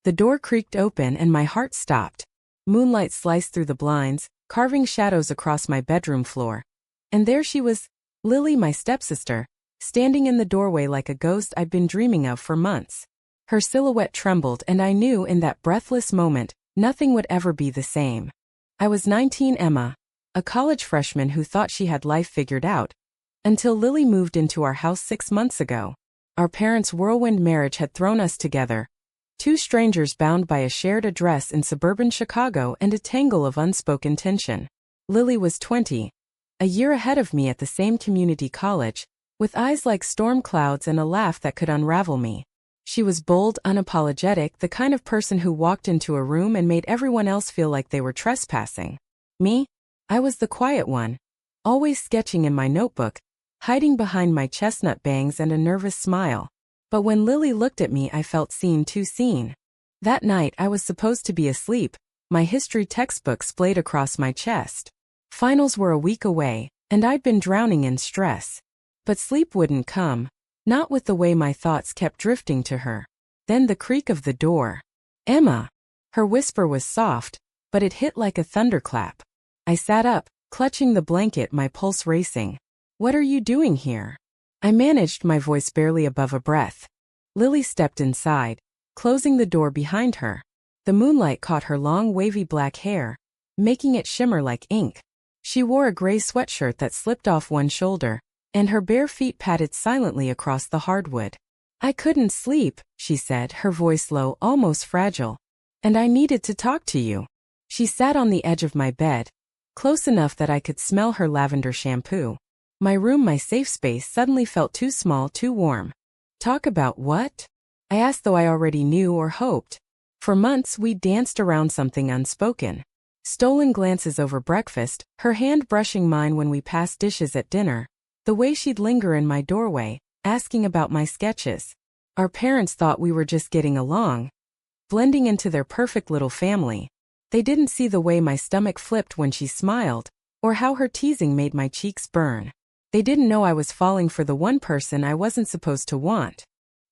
The door creaked open and my heart stopped. Moonlight sliced through the blinds, carving shadows across my bedroom floor. And there she was, Lily, my stepsister, standing in the doorway like a ghost I'd been dreaming of for months. Her silhouette trembled, and I knew in that breathless moment, nothing would ever be the same. I was 19, Emma, a college freshman who thought she had life figured out, until Lily moved into our house 6 months ago. Our parents' whirlwind marriage had thrown us together, two strangers bound by a shared address in suburban Chicago and a tangle of unspoken tension. Lily was 20, a year ahead of me at the same community college, with eyes like storm clouds and a laugh that could unravel me. She was bold, unapologetic, the kind of person who walked into a room and made everyone else feel like they were trespassing. Me? I was the quiet one, always sketching in my notebook, hiding behind my chestnut bangs and a nervous smile. But when Lily looked at me, I felt seen, too seen. That night I was supposed to be asleep, my history textbook splayed across my chest. Finals were a week away, and I'd been drowning in stress. But sleep wouldn't come. Not with the way my thoughts kept drifting to her. Then the creak of the door. "Emma!" Her whisper was soft, but it hit like a thunderclap. I sat up, clutching the blanket, my pulse racing. "What are you doing here?" I managed, my voice barely above a breath. Lily stepped inside, closing the door behind her. The moonlight caught her long wavy black hair, making it shimmer like ink. She wore a gray sweatshirt that slipped off one shoulder, and her bare feet padded silently across the hardwood. "I couldn't sleep," she said, her voice low, almost fragile. "And I needed to talk to you." She sat on the edge of my bed, close enough that I could smell her lavender shampoo. My room, my safe space, suddenly felt too small, too warm. "Talk about what?" I asked, though I already knew or hoped. For months we danced around something unspoken. Stolen glances over breakfast, her hand brushing mine when we passed dishes at dinner. The way she'd linger in my doorway, asking about my sketches. Our parents thought we were just getting along, blending into their perfect little family. They didn't see the way my stomach flipped when she smiled, or how her teasing made my cheeks burn. They didn't know I was falling for the one person I wasn't supposed to want.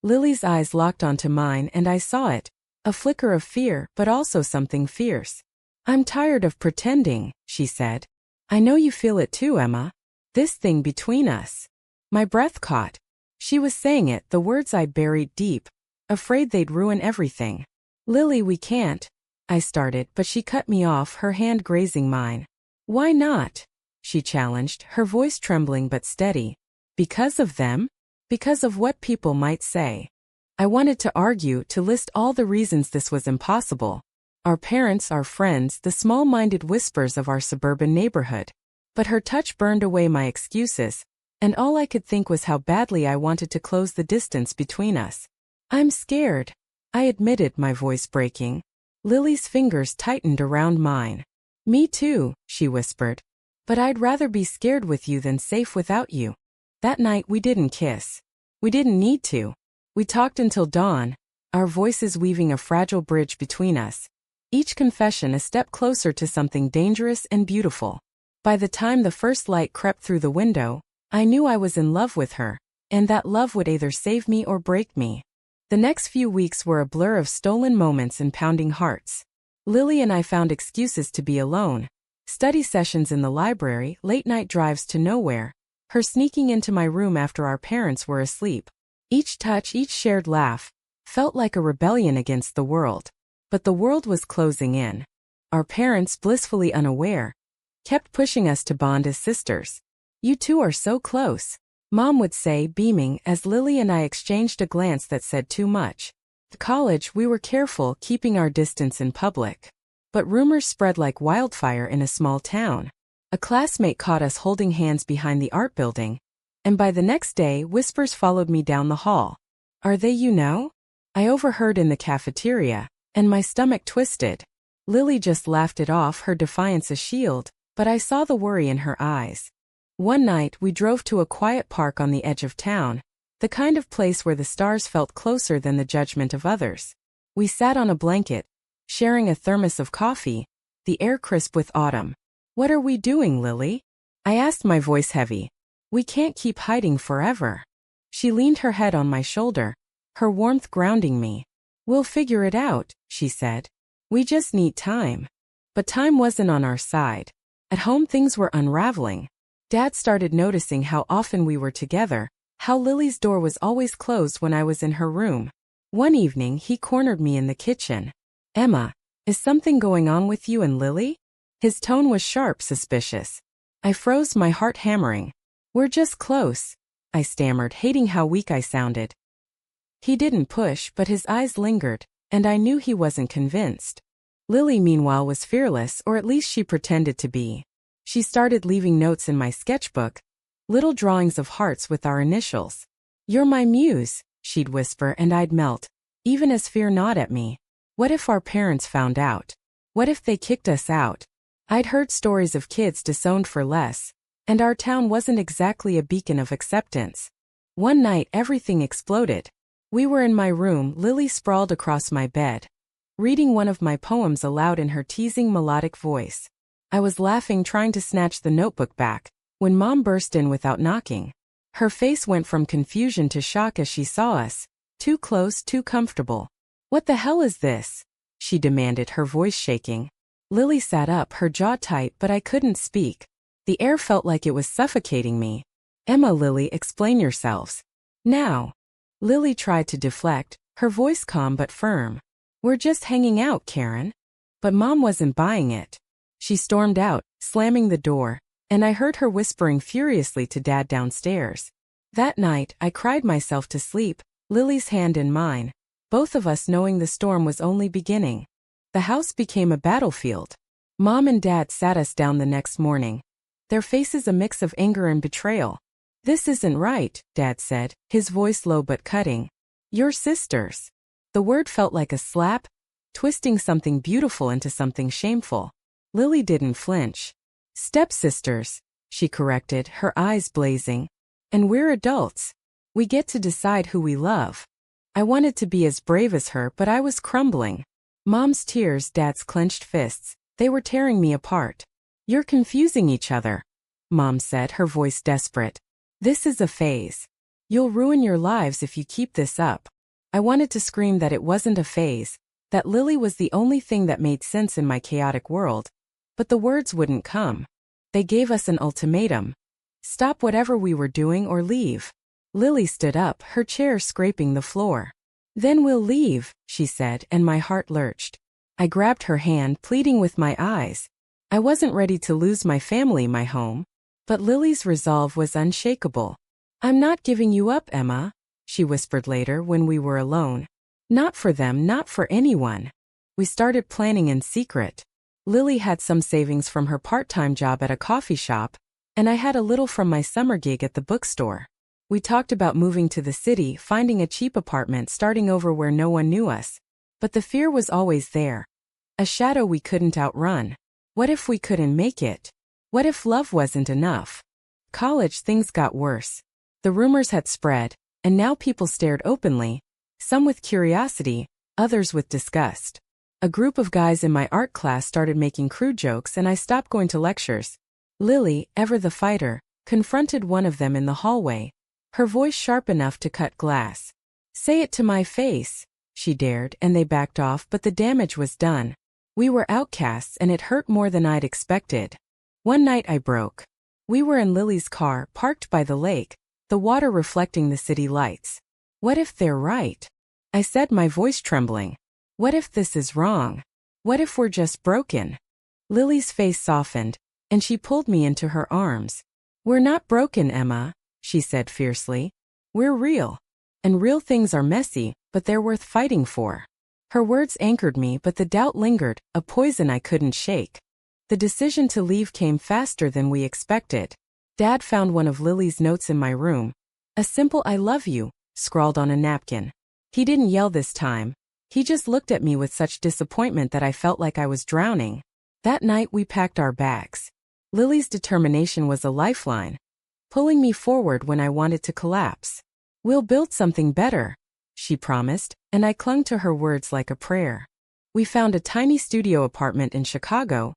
Lily's eyes locked onto mine, and I saw it, a flicker of fear, but also something fierce. "I'm tired of pretending," she said. "I know you feel it too, Emma. This thing between us." My breath caught. She was saying it, the words I'd buried deep, afraid they'd ruin everything. "Lily, we can't," I started, but she cut me off, her hand grazing mine. "Why not?" she challenged, her voice trembling but steady. "Because of them? Because of what people might say." I wanted to argue, to list all the reasons this was impossible. Our parents, our friends, the small-minded whispers of our suburban neighborhood. But her touch burned away my excuses, and all I could think was how badly I wanted to close the distance between us. "I'm scared," I admitted, my voice breaking. Lily's fingers tightened around mine. "Me too," she whispered. "But I'd rather be scared with you than safe without you." That night we didn't kiss. We didn't need to. We talked until dawn, our voices weaving a fragile bridge between us. Each confession a step closer to something dangerous and beautiful. By the time the first light crept through the window, I knew I was in love with her, and that love would either save me or break me. The next few weeks were a blur of stolen moments and pounding hearts. Lily and I found excuses to be alone. Study sessions in the library, late-night drives to nowhere, her sneaking into my room after our parents were asleep. Each touch, each shared laugh, felt like a rebellion against the world. But the world was closing in. Our parents, blissfully unaware, kept pushing us to bond as sisters. "You two are so close," Mom would say, beaming, as Lily and I exchanged a glance that said too much. At college, we were careful, keeping our distance in public. But rumors spread like wildfire in a small town. A classmate caught us holding hands behind the art building, and by the next day, whispers followed me down the hall. "Are they, you know?" I overheard in the cafeteria, and my stomach twisted. Lily just laughed it off, her defiance a shield, but I saw the worry in her eyes. One night, we drove to a quiet park on the edge of town, the kind of place where the stars felt closer than the judgment of others. We sat on a blanket, sharing a thermos of coffee, the air crisp with autumn. "What are we doing, Lily?" I asked, my voice heavy. "We can't keep hiding forever." She leaned her head on my shoulder, her warmth grounding me. "We'll figure it out," she said. "We just need time." But time wasn't on our side. At home things were unraveling. Dad started noticing how often we were together, how Lily's door was always closed when I was in her room. One evening he cornered me in the kitchen. "Emma, is something going on with you and Lily?" His tone was sharp, suspicious. I froze, my heart hammering. "We're just close," I stammered, hating how weak I sounded. He didn't push, but his eyes lingered, and I knew he wasn't convinced. Lily, meanwhile, was fearless, or at least she pretended to be. She started leaving notes in my sketchbook, little drawings of hearts with our initials. "You're my muse," she'd whisper, and I'd melt, even as fear gnawed at me. What if our parents found out? What if they kicked us out? I'd heard stories of kids disowned for less, and our town wasn't exactly a beacon of acceptance. One night everything exploded. We were in my room, Lily sprawled across my bed, reading one of my poems aloud in her teasing melodic voice. I was laughing, trying to snatch the notebook back, when Mom burst in without knocking. Her face went from confusion to shock as she saw us, too close, too comfortable. "What the hell is this?" she demanded, her voice shaking. Lily sat up, her jaw tight, but I couldn't speak. The air felt like it was suffocating me. "Emma, Lily, explain yourselves. Now." Lily tried to deflect, her voice calm but firm. "We're just hanging out, Karen." But Mom wasn't buying it. She stormed out, slamming the door, and I heard her whispering furiously to Dad downstairs. That night, I cried myself to sleep, Lily's hand in mine, both of us knowing the storm was only beginning. The house became a battlefield. Mom and Dad sat us down the next morning, their faces a mix of anger and betrayal. "This isn't right," Dad said, his voice low but cutting. "You're sisters." The word felt like a slap, twisting something beautiful into something shameful. Lily didn't flinch. "Stepsisters," she corrected, her eyes blazing. "And we're adults. We get to decide who we love." I wanted to be as brave as her, but I was crumbling. Mom's tears, Dad's clenched fists, they were tearing me apart. "You're confusing each other," Mom said, her voice desperate. "This is a phase. You'll ruin your lives if you keep this up." I wanted to scream that it wasn't a phase, that Lily was the only thing that made sense in my chaotic world, but the words wouldn't come. They gave us an ultimatum. Stop whatever we were doing or leave. Lily stood up, her chair scraping the floor. "Then we'll leave," she said, and my heart lurched. I grabbed her hand, pleading with my eyes. I wasn't ready to lose my family, my home. But Lily's resolve was unshakable. "I'm not giving you up, Emma," she whispered later when we were alone. "Not for them, not for anyone." We started planning in secret. Lily had some savings from her part-time job at a coffee shop, and I had a little from my summer gig at the bookstore. We talked about moving to the city, finding a cheap apartment, starting over where no one knew us. But the fear was always there. A shadow we couldn't outrun. What if we couldn't make it? What if love wasn't enough? College, things got worse. The rumors had spread, and now people stared openly, some with curiosity, others with disgust. A group of guys in my art class started making crude jokes, and I stopped going to lectures. Lily, ever the fighter, confronted one of them in the hallway, her voice sharp enough to cut glass. "Say it to my face," she dared, and they backed off, but the damage was done. We were outcasts, and it hurt more than I'd expected. One night I broke. We were in Lily's car, parked by the lake, the water reflecting the city lights. "What if they're right?" I said, my voice trembling. "What if this is wrong? What if we're just broken?" Lily's face softened, and she pulled me into her arms. "We're not broken, Emma," she said fiercely. "We're real. And real things are messy, but they're worth fighting for." Her words anchored me, but the doubt lingered, a poison I couldn't shake. The decision to leave came faster than we expected. Dad found one of Lily's notes in my room. A simple "I love you," scrawled on a napkin. He didn't yell this time. He just looked at me with such disappointment that I felt like I was drowning. That night we packed our bags. Lily's determination was a lifeline, pulling me forward when I wanted to collapse. "We'll build something better," she promised, and I clung to her words like a prayer. We found a tiny studio apartment in Chicago,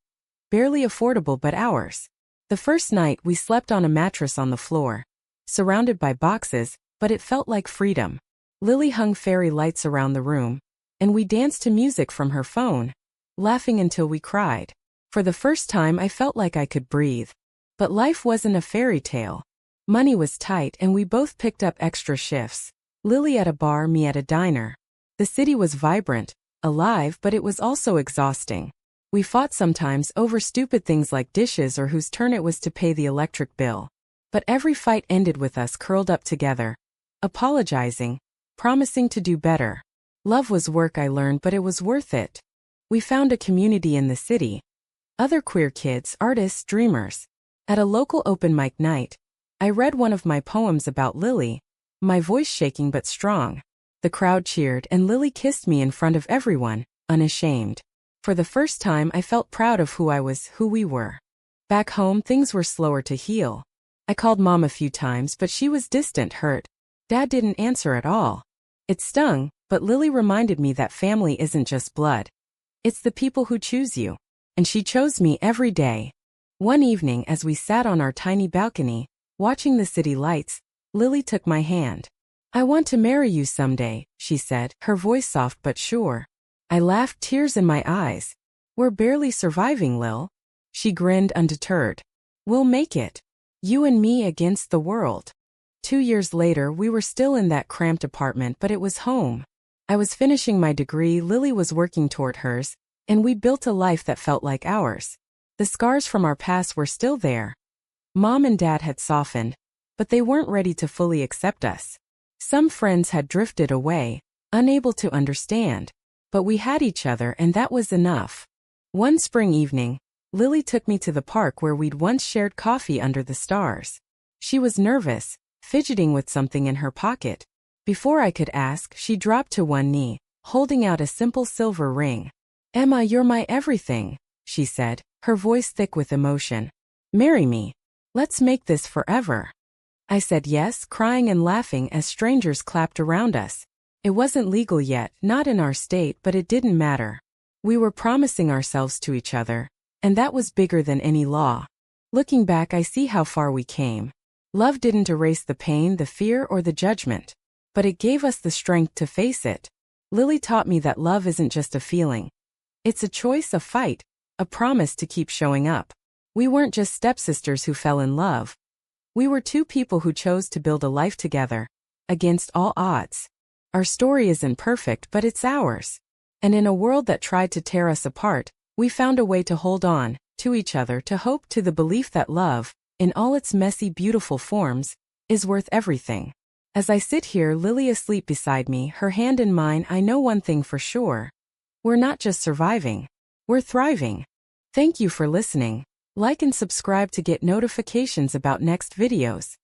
barely affordable but ours. The first night we slept on a mattress on the floor, surrounded by boxes, but it felt like freedom. Lily hung fairy lights around the room, and we danced to music from her phone, laughing until we cried. For the first time I felt like I could breathe. But life wasn't a fairy tale. Money was tight and we both picked up extra shifts. Lily at a bar, me at a diner. The city was vibrant, alive, but it was also exhausting. We fought sometimes over stupid things like dishes or whose turn it was to pay the electric bill. But every fight ended with us curled up together, apologizing, promising to do better. Love was work, I learned, but it was worth it. We found a community in the city. Other queer kids, artists, dreamers. At a local open mic night, I read one of my poems about Lily, my voice shaking but strong. The crowd cheered and Lily kissed me in front of everyone, unashamed. For the first time I felt proud of who I was, who we were. Back home things were slower to heal. I called Mom a few times but she was distant, hurt. Dad didn't answer at all. It stung, but Lily reminded me that family isn't just blood. It's the people who choose you. And she chose me every day. One evening as we sat on our tiny balcony, watching the city lights, Lily took my hand. "I want to marry you someday," she said, her voice soft but sure. I laughed, tears in my eyes. "We're barely surviving, Lil." She grinned undeterred. "We'll make it. You and me against the world." 2 years later we were still in that cramped apartment, but it was home. I was finishing my degree, Lily was working toward hers, and we built a life that felt like ours. The scars from our past were still there. Mom and Dad had softened, but they weren't ready to fully accept us. Some friends had drifted away, unable to understand. But we had each other and that was enough. One spring evening, Lily took me to the park where we'd once shared coffee under the stars. She was nervous, fidgeting with something in her pocket. Before I could ask, she dropped to one knee, holding out a simple silver ring. "Emma, you're my everything," she said, her voice thick with emotion. "Marry me. Let's make this forever." I said yes, crying and laughing as strangers clapped around us. It wasn't legal yet, not in our state, but it didn't matter. We were promising ourselves to each other, and that was bigger than any law. Looking back, I see how far we came. Love didn't erase the pain, the fear, or the judgment, but it gave us the strength to face it. Lily taught me that love isn't just a feeling. It's a choice, a fight, a promise to keep showing up. We weren't just stepsisters who fell in love. We were two people who chose to build a life together, against all odds. Our story isn't perfect, but it's ours. And in a world that tried to tear us apart, we found a way to hold on, to each other, to hope, to the belief that love, in all its messy, beautiful forms, is worth everything. As I sit here, Lily asleep beside me, her hand in mine, I know one thing for sure. We're not just surviving. We're thriving. Thank you for listening. Like and subscribe to get notifications about next videos.